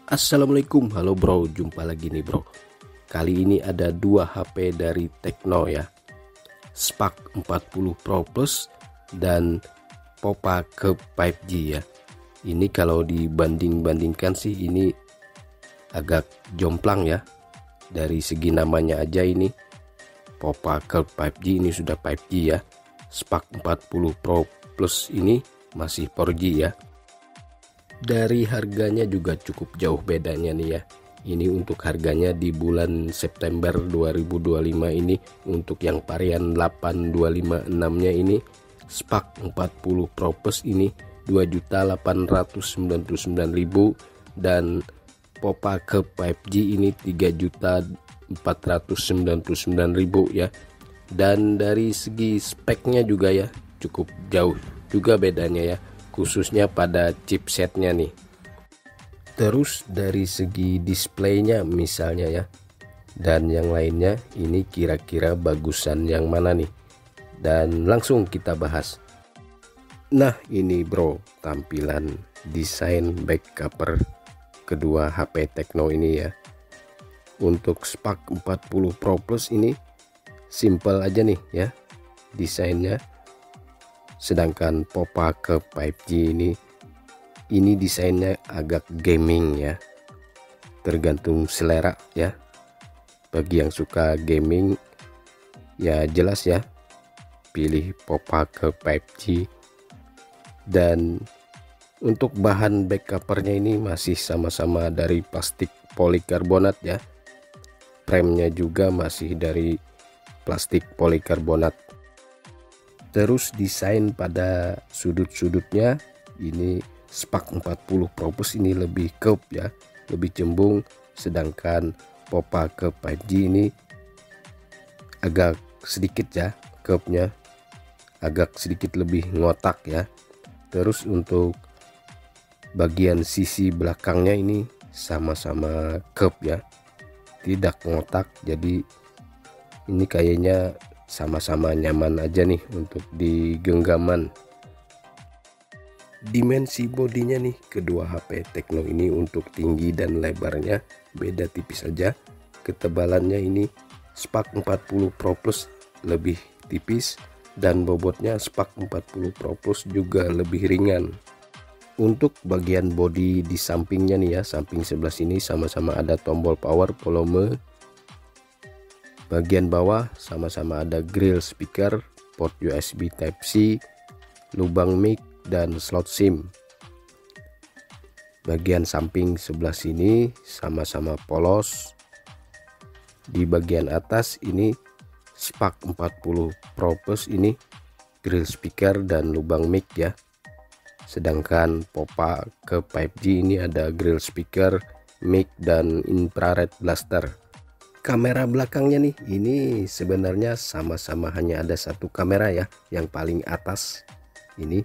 Assalamualaikum, halo bro, jumpa lagi nih bro. Kali ini ada dua HP dari Tecno ya, Spark 40 Pro Plus dan Popa Curve 5G ya. Ini kalau dibanding-bandingkan sih ini agak jomplang ya. Dari segi namanya aja ini Popa Curve 5G ini sudah 5G ya. Spark 40 Pro Plus ini masih 4G ya. Dari harganya juga cukup jauh bedanya nih ya. Ini untuk harganya di bulan September 2025 ini untuk yang varian 8256-nya ini Spark 40 Pro Plus ini 2.899.000 dan Popa Curve 5G ini 3.499.000 ya. Dan dari segi speknya juga ya cukup jauh juga bedanya ya, khususnya pada chipsetnya nih. Terus dari segi displaynya misalnya ya, dan yang lainnya ini kira-kira bagusan yang mana nih? Dan langsung kita bahas. Nah ini bro, tampilan desain back cover kedua HP Tecno ini ya. Untuk Spark 40 Pro Plus ini simple aja nih ya desainnya. Sedangkan Popa Curve 5G ini desainnya agak gaming ya, tergantung selera ya. Bagi yang suka gaming ya jelas ya pilih Popa Curve 5G. Dan untuk bahan back covernya ini masih sama-sama dari plastik polikarbonat ya. Premnya juga masih dari plastik polikarbonat. Terus desain pada sudut-sudutnya ini Spark 40 Pro Plus ini lebih curve ya, lebih cembung, sedangkan Popa Curve 5G ini agak sedikit ya curve-nya, agak sedikit lebih ngotak ya. Terus untuk bagian sisi belakangnya ini sama-sama curve ya, tidak ngotak, jadi ini kayaknya sama-sama nyaman aja nih untuk di genggaman. Dimensi bodinya nih kedua HP Tecno ini untuk tinggi dan lebarnya beda tipis saja. Ketebalannya ini Spark 40 Pro Plus lebih tipis dan bobotnya Spark 40 Pro Plus juga lebih ringan. Untuk bagian bodi di sampingnya nih ya, samping sebelah sini sama-sama ada tombol power, volume. Bagian bawah sama-sama ada grill speaker, port USB Type-C, lubang mic dan slot SIM. Bagian samping sebelah sini sama-sama polos. Di bagian atas ini Spark 40 Pro Plus ini grill speaker dan lubang mic ya. Sedangkan Popa Curve 5G ini ada grill speaker, mic dan infrared blaster. Kamera belakangnya nih ini sebenarnya sama-sama hanya ada satu kamera ya, yang paling atas ini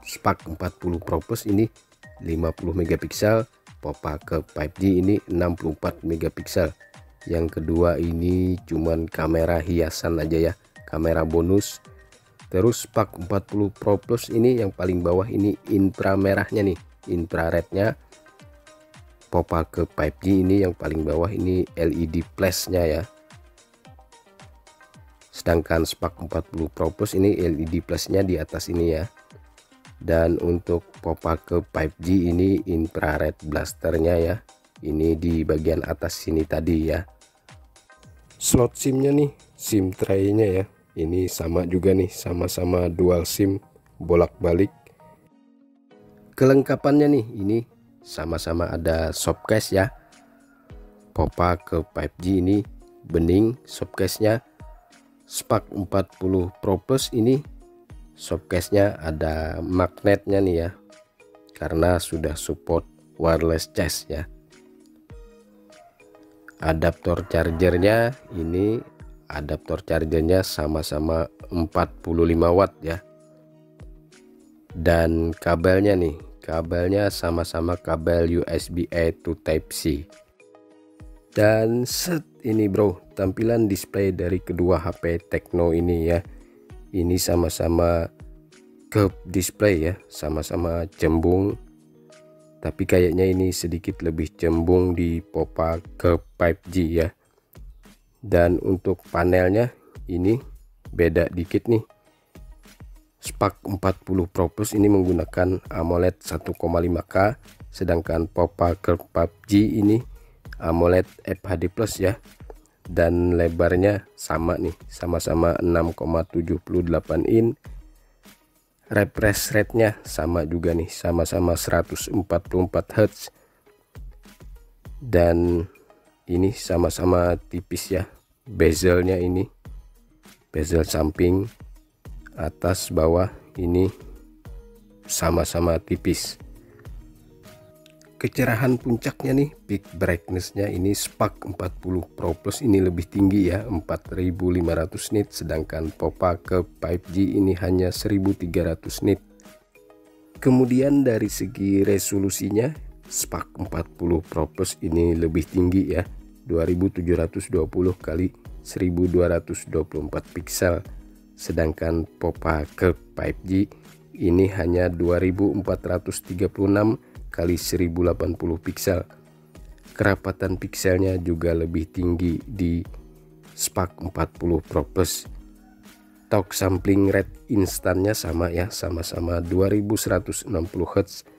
Spark 40 Pro Plus ini 50 megapiksel, Popa Curve 5G ini 64 megapiksel. Yang kedua ini cuman kamera hiasan aja ya, kamera bonus. Terus Spark 40 Pro Plus ini yang paling bawah ini inframerahnya nih, infrarednya. Popa Curve 5G ini yang paling bawah ini LED flashnya ya. Sedangkan Spark 40 Pro Plus ini LED flashnya di atas ini ya. Dan untuk Popa Curve 5G ini infrared blasternya ya, ini di bagian atas sini tadi ya. Slot SIM-nya nih, SIM tray-nya ya, ini sama juga nih, sama-sama dual SIM bolak-balik. Kelengkapannya nih ini sama-sama ada softcase ya. Popa Curve 5G ini bening softcase-nya. Spark 40 Pro Plus ini softcase-nya ada magnetnya nih ya, karena sudah support wireless charge ya. Adaptor chargernya ini, adaptor chargernya sama-sama 45 watt ya. Dan kabelnya nih, kabelnya sama-sama kabel USB-A to Type-C. Dan set ini bro, tampilan display dari kedua HP Tecno ini ya. Ini sama-sama curve display ya, sama-sama cembung. tapi kayaknya ini sedikit lebih cembung di Popa ke 5G ya. Dan untuk panelnya ini beda dikit nih. Spark 40 Pro Plus ini menggunakan AMOLED 1,5K, sedangkan Popa Curve 5G ini AMOLED FHD Plus ya. Dan lebarnya sama nih, sama-sama 6,78 in. Refresh rate-nya sama juga nih, sama-sama 144 Hz. Dan ini sama-sama tipis ya. Bezelnya ini, bezel samping, atas, bawah ini sama-sama tipis. Kecerahan puncaknya nih, peak brightness-nya ini Spark 40 Pro Plus ini lebih tinggi ya, 4500 nit, sedangkan Popa ke 5G ini hanya 1300 nit. Kemudian dari segi resolusinya, Spark 40 Pro Plus ini lebih tinggi ya, 2720 kali 1224 piksel, sedangkan Popa ke 5G ini hanya 2436 kali 1080 piksel. Kerapatan pikselnya juga lebih tinggi di Spark 40 Pro Plus. Talk sampling rate instannya sama ya, sama-sama 2160 Hz.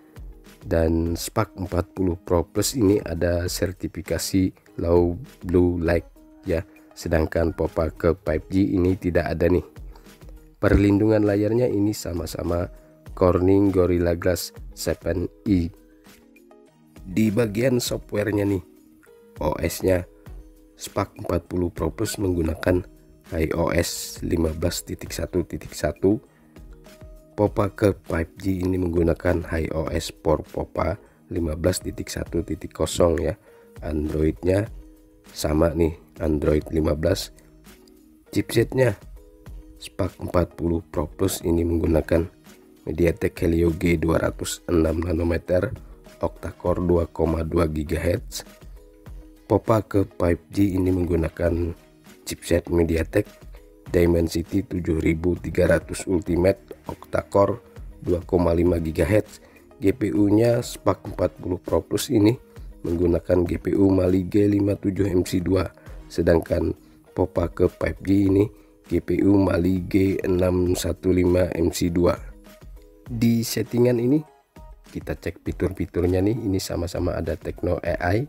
Dan Spark 40 Pro Plus ini ada sertifikasi low blue light ya, sedangkan Popa ke 5G ini tidak ada nih. Perlindungan layarnya ini sama-sama Corning Gorilla Glass 7i. Di bagian softwarenya nih, OS-nya Spark 40 Pro Plus menggunakan iOS 15.1.1. Popa ke 5G ini menggunakan iOS for Popa 15.1.0 ya. Androidnya sama nih, Android 15. Chipsetnya Spark 40 Pro Plus ini menggunakan MediaTek Helio G206 nanometer, octa-core 2,2 GHz. Popa ke 5G ini menggunakan chipset MediaTek Dimensity 7300 Ultimate, octa-core 2,5 GHz. GPU-nya Spark 40 Pro Plus ini menggunakan GPU Mali G57 MC2, sedangkan Popa ke 5G ini GPU Mali G615 MC2. Di settingan ini kita cek fitur-fiturnya nih, ini sama-sama ada Tekno AI.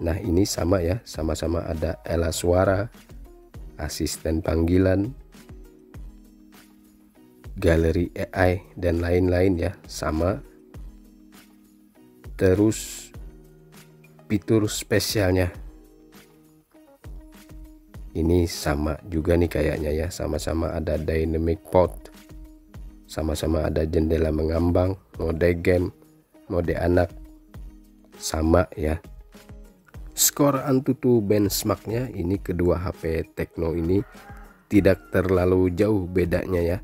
Nah ini sama ya, sama-sama ada Ella Suara, asisten panggilan, galeri AI dan lain-lain ya, sama. Terus fitur spesialnya ini sama juga nih kayaknya ya, sama-sama ada dynamic mode, sama-sama ada jendela mengambang, mode game, mode anak, sama ya. Skor Antutu benchmarknya ini kedua HP Tekno ini tidak terlalu jauh bedanya ya.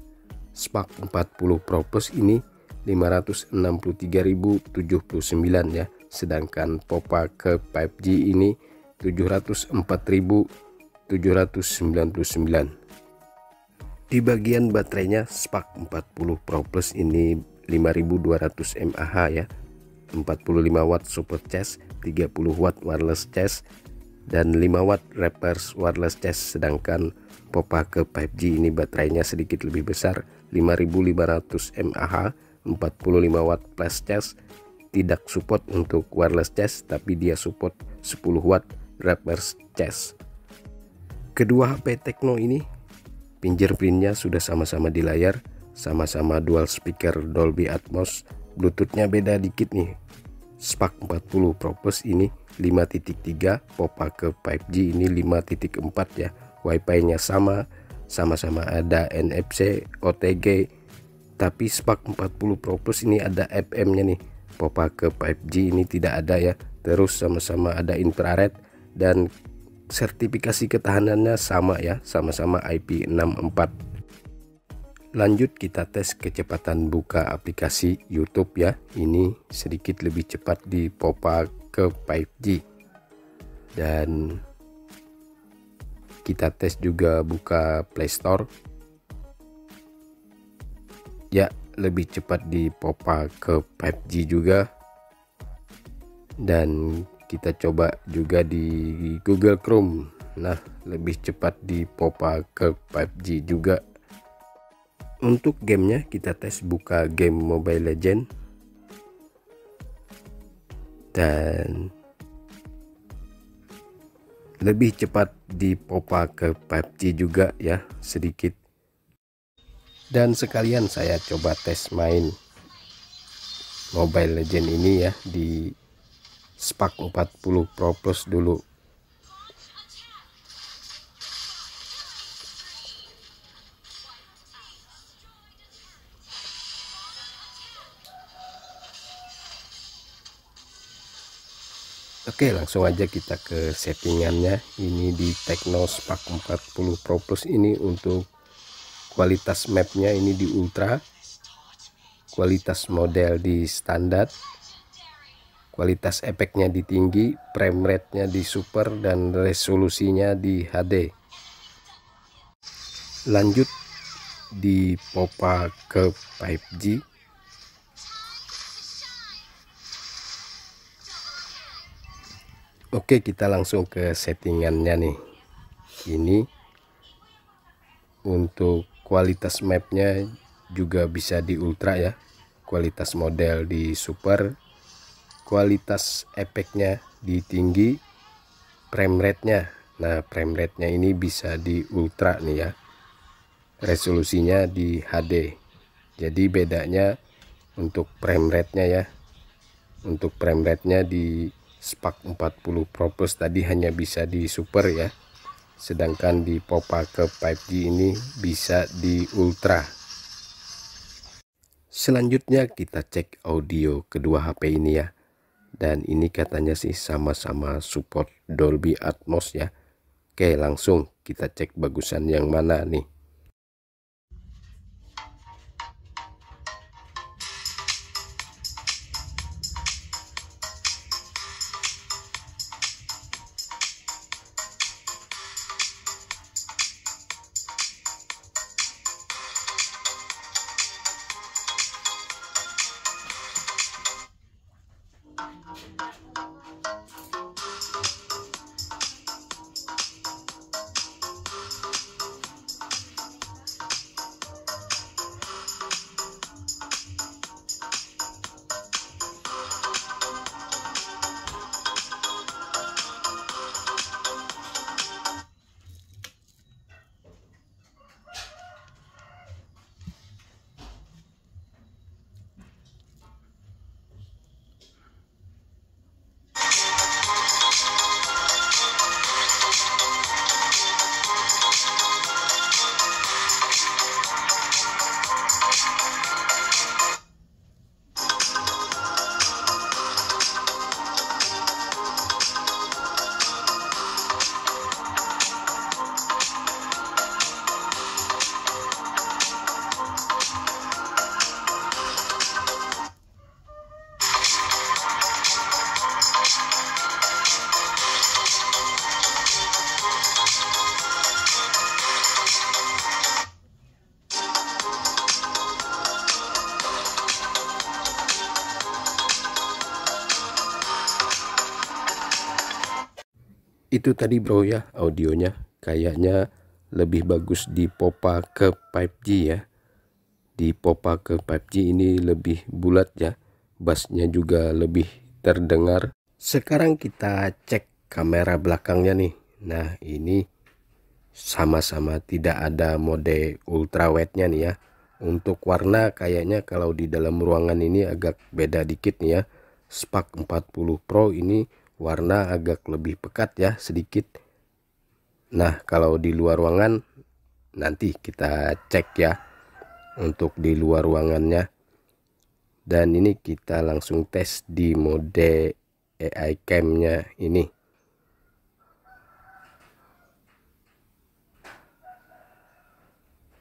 Spark 40 Pro Plus ini 563.079 ya, sedangkan Popa ke 5G ini 704.799. Di bagian baterainya Spark 40 Pro Plus ini 5200 mAh ya, 45 watt super charge, 30 watt wireless charge, dan 5 watt reverse wireless charge. Sedangkan Popa ke 5G ini baterainya sedikit lebih besar, 5500 mAh, 45 watt flash charge, tidak support untuk wireless charge tapi dia support 10 watt reverse charge. Kedua HP Tekno ini fingerprintnya sudah sama-sama di layar, sama-sama dual speaker Dolby Atmos. Bluetoothnya beda dikit nih, Spark 40 Pro Plus ini 5.3, Popa ke 5G ini 5.4 ya. Wi-Fi nya sama-sama ada NFC, OTG, tapi Spark 40 Pro Plus ini ada FM nya nih, Popa ke 5G ini tidak ada ya. Terus sama-sama ada infrared dan sertifikasi ketahanannya sama ya, sama-sama IP64. Lanjut kita tes kecepatan buka aplikasi YouTube ya. Ini sedikit lebih cepat di Popa ke 5G. Dan kita tes juga buka Play Store. Ya, lebih cepat di Popa ke 5G juga. Dan kita coba juga di Google Chrome. Nah, lebih cepat di Popa ke PUBG juga. Untuk gamenya kita tes buka game Mobile Legend, dan lebih cepat di Popa ke PUBG juga ya sedikit. Dan sekalian saya coba tes main Mobile Legend ini ya di Spark 40 Pro Plus dulu. Oke, langsung aja kita ke settingannya. Ini di Tecno Spark 40 Pro Plus ini untuk kualitas mapnya ini di ultra, kualitas model di standar, kualitas efeknya di tinggi, frame rate-nya di super, dan resolusinya di HD. Lanjut di Popa ke 5G. Oke, kita langsung ke settingannya nih. Ini untuk kualitas mapnya juga bisa di ultra ya, kualitas model di super, kualitas efeknya di tinggi, frame rate-nya. Nah, frame rate-nya ini bisa di ultra nih ya, resolusinya di HD. Jadi bedanya untuk frame rate-nya ya, untuk frame rate-nya di Spark 40 Pro Plus tadi hanya bisa di super ya, sedangkan di Popa ke 5G ini bisa di ultra. Selanjutnya kita cek audio kedua HP ini ya, dan ini katanya sih sama-sama support Dolby Atmos ya. Oke, langsung kita cek bagusan yang mana nih. Itu tadi bro ya audionya, kayaknya lebih bagus di Popa ke 5G ya. Di Popa ke 5G ini lebih bulat ya, bassnya juga lebih terdengar. Sekarang kita cek kamera belakangnya nih. Nah, ini sama-sama tidak ada mode ultrawide-nya nih ya. Untuk warna kayaknya kalau di dalam ruangan ini agak beda dikit nih ya. Spark 40 Pro ini warna agak lebih pekat ya sedikit. Nah, kalau di luar ruangan nanti kita cek ya untuk di luar ruangannya. Dan ini kita langsung tes di mode AI cam-nya ini.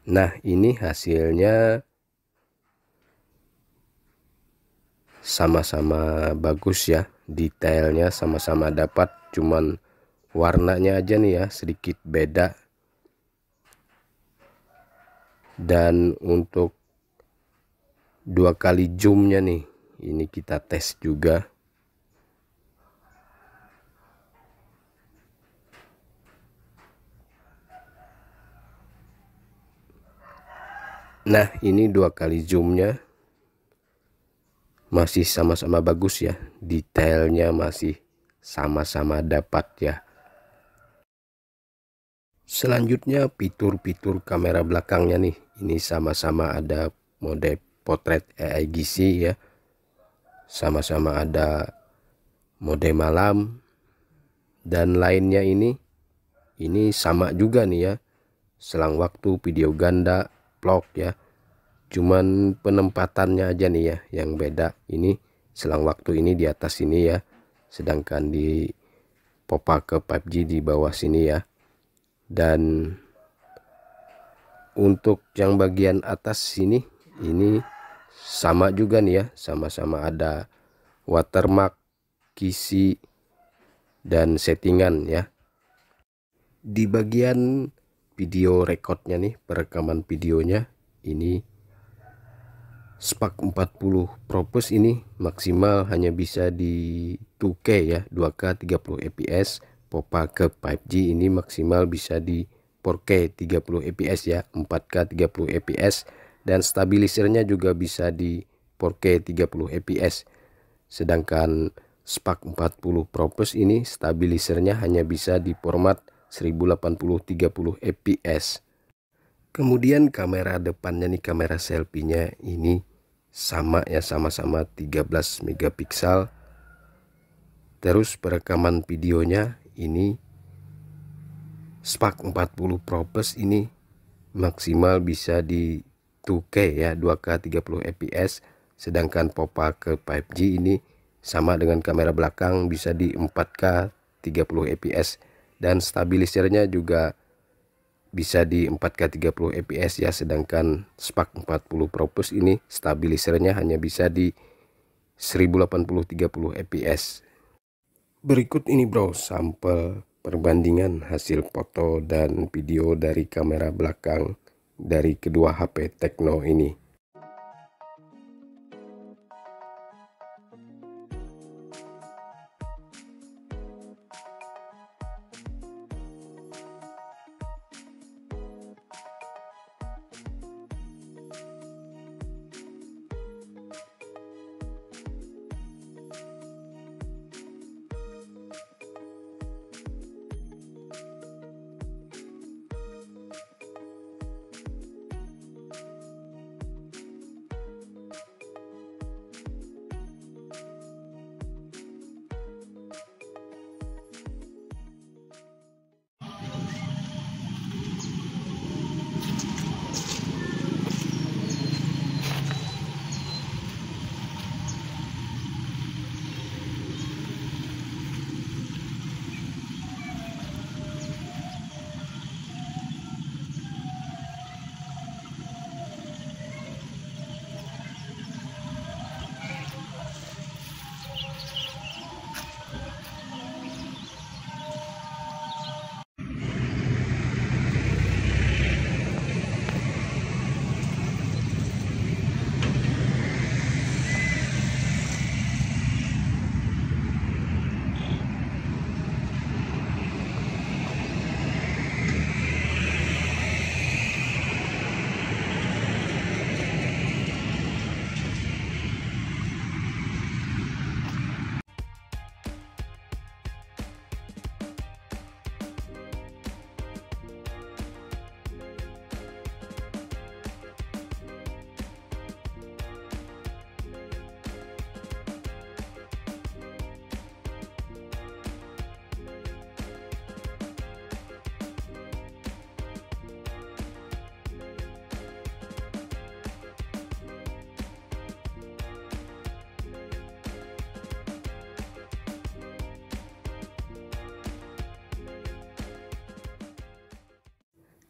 Nah, ini hasilnya sama-sama bagus ya, detailnya sama-sama dapat, cuman warnanya aja nih ya sedikit beda. Dan untuk 2 kali zoomnya nih, ini kita tes juga. Nah, ini 2 kali zoomnya masih sama-sama bagus ya, detailnya masih sama-sama dapat ya. Selanjutnya fitur-fitur kamera belakangnya nih, ini sama-sama ada mode potret AIGC ya, sama-sama ada mode malam dan lainnya. Ini sama juga nih ya, selang waktu, video ganda, vlog ya. Cuman penempatannya aja nih ya yang beda. Ini selang waktu ini di atas sini ya, sedangkan di Popa ke 5G di bawah sini ya. Dan untuk yang bagian atas sini ini sama juga nih ya, sama-sama ada watermark, kisi, dan settingan ya. Di bagian video recordnya nih, perekaman videonya, ini Spark 40 Pro Plus ini maksimal hanya bisa di 2K ya, 2K 30 fps. Popa ke 5G ini maksimal bisa di 4K 30 fps ya, 4K 30 fps, dan stabilisernya juga bisa di 4K 30 fps. Sedangkan Spark 40 Pro Plus ini stabilisernya hanya bisa di format 1080 30 fps. Kemudian kamera depannya nih, kamera selfie-nya ini sama ya, sama-sama 13 megapiksel. Terus perekaman videonya ini Spark 40 Pro Plus ini maksimal bisa di 2K ya, 2K 30 fps. Sedangkan Popa ke 5G ini sama dengan kamera belakang, bisa di 4K 30 fps, dan stabilisernya juga bisa di 4K 30 fps ya. Sedangkan Spark 40 Pro Plus ini stabilisernya hanya bisa di 1080 30 fps. Berikut ini bro, sampel perbandingan hasil foto dan video dari kamera belakang dari kedua HP Tecno ini.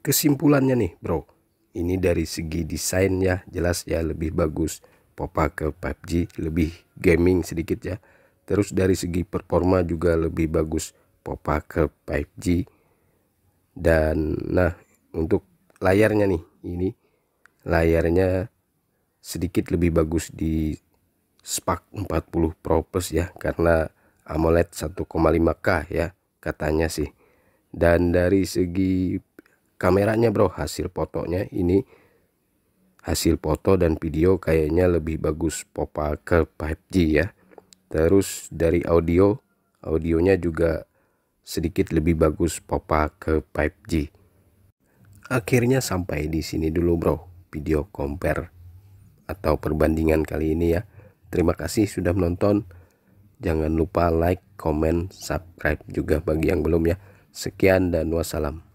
Kesimpulannya nih bro, ini dari segi desainnya jelas ya lebih bagus Popa ke 5G, lebih gaming sedikit ya. Terus dari segi performa juga lebih bagus Popa ke 5G. Dan nah, untuk layarnya nih, ini layarnya sedikit lebih bagus di Spark 40 Pro Plus ya, karena AMOLED 1,5K ya katanya sih. Dan dari segi kameranya bro, hasil fotonya ini hasil foto dan video kayaknya lebih bagus Popa Curve 5G ya. Terus dari audionya juga sedikit lebih bagus Popa Curve 5G. Akhirnya sampai di sini dulu bro, video compare atau perbandingan kali ini ya. Terima kasih sudah menonton. Jangan lupa like, comment, subscribe juga bagi yang belum ya. Sekian dan wassalam.